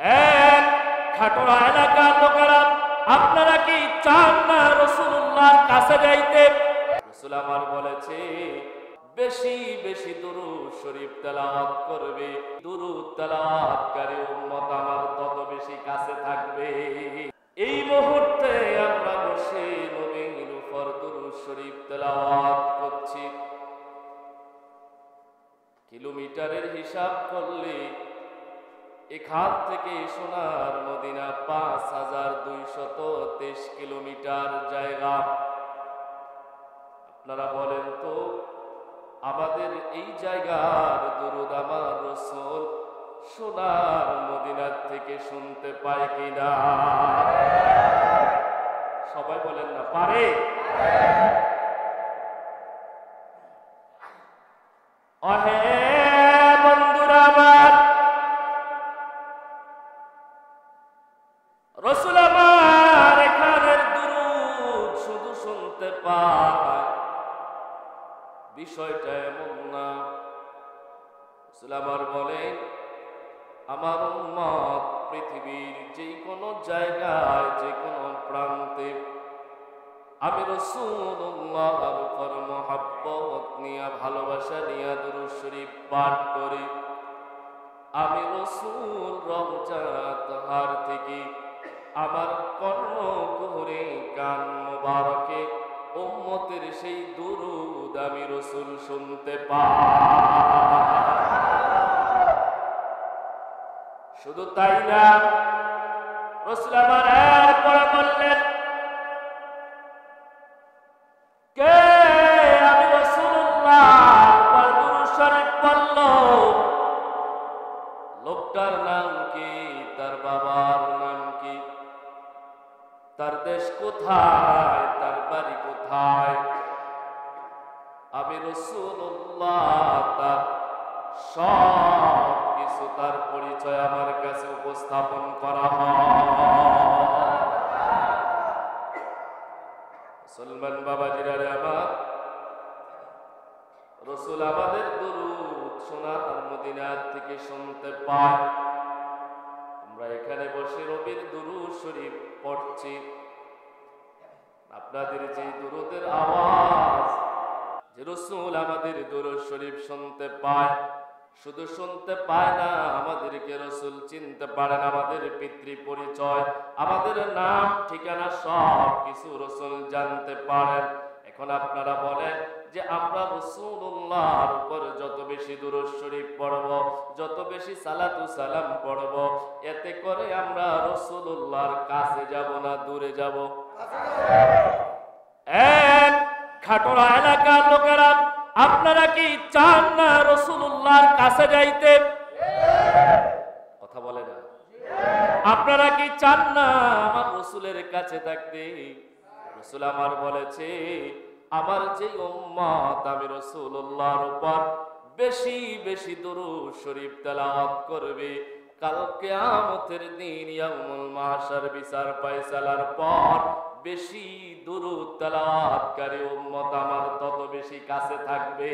এক খাটোরা এলাকার লোকেরা, আপনারা কি চান না রাসূলুল্লাহর কাছে যাইতে? রাসূল আমার বলেছে, বেশি বেশি দুরূদ শরীফ তেলাওয়াত করবে, দুরূদ তেলাওয়াতকারী উম্মত আমার তত বেশি কাছে থাকবে। এই মুহূর্তে আমরা বসে নবীর উপর দুরূদ শরীফ তেলাওয়াত করছি। কিলোমিটারের হিসাব করলে এখান থেকে সোনার মদিনা 5223 কিলোমিটার জায়গা। আপনারা বলেন তো, আমাদের এই জায়গার দুরূদ আমার রাসূল সোনার মদিনার থেকে শুনতে পায় কিনা? সবাই বলেন না পারে। অহে বন্ধুরা আমার, রাসূল আমার এখানের দুরূদ শুধু শুনতে পায়, বিষয়টা এমন না। রাসূল আমার বলেন, আমার উম্মত পৃথিবীর যে কোনো জায়গায় যে কোনো প্রান্তে আমি রাসূলুল্লাহর উপর মহব্বত নিয়ে, ভালোবাসা নিয়ে দুরূদ শরীফ পাঠ করি। আমি রাসূল রওজা তাহার থেকে আমার কর্ণকুহরে কান মোবারকে উম্মতের সেই দুরূদ আমি রাসূল শুনতে পাই। শুধু তাই না, রাসূল আমার এরপরে বললেন, কে আমি রাসূলুল্লাহর উপর দুরূদ শরীফ পড়ল, লোকটার নাম কি, তার বাবার নাম কি, তার দেশ কোথায়, তার বাড়ি কোথায়, আমি রাসূলুল্লাহ তার সব কিছু, তার পরিচয় আমার কাছে উপস্থাপন করা হয়। মুসলমান বাবাজিরা আমার, রাসূল আমাদের দুরূদ সোনার মদিনার থেকে শুনতে পায়। আমরা এখানে বসে নবীর দুরূদ শরীফ পড়ছি। আপনাদের যে দুরূদের আওয়াজ, যে রাসূল আমাদের দুরূদ শরীফ শুনতে পায়, শুধু শুনতে পায় না, আমাদেরকে রাসূল চিনতে পারেন, আমাদের পিতৃ পরিচয়, আমাদের নাম ঠিকানা সব কিছু রাসূল জানতে পারেন। এখন আপনারা বলেন যে আমরা রাসূলুল্লাহর উপর যত বেশি দুরূদ শরীফ পড়ব, যত বেশি সালাতু সালাম পড়ব, এতে করে আমরা রাসূলুল্লাহর কাছে যাব না দূরে যাব? এক খাটোরা এলাকার লোকেরা, আপনারা কি চান না রাসূলুল্লাহর কাছে যাইতে? কথা বলে না। আপনারা কি চান না আমার রাসূলের কাছে থাকতে? রাসূল আমার বলেছে, আমার যে উম্মত আমি রাসূলুল্লাহর উপর বেশি বেশি দুরূদ শরীফ তেলাওয়াত করবে, কাল কিয়ামতের দিন ইয়াউমুল মাহশার বিচার ফায়সালার পর বেশি দুরূদ তেলাওয়াতকারী উম্মত আমার তত বেশি কাছে থাকবে।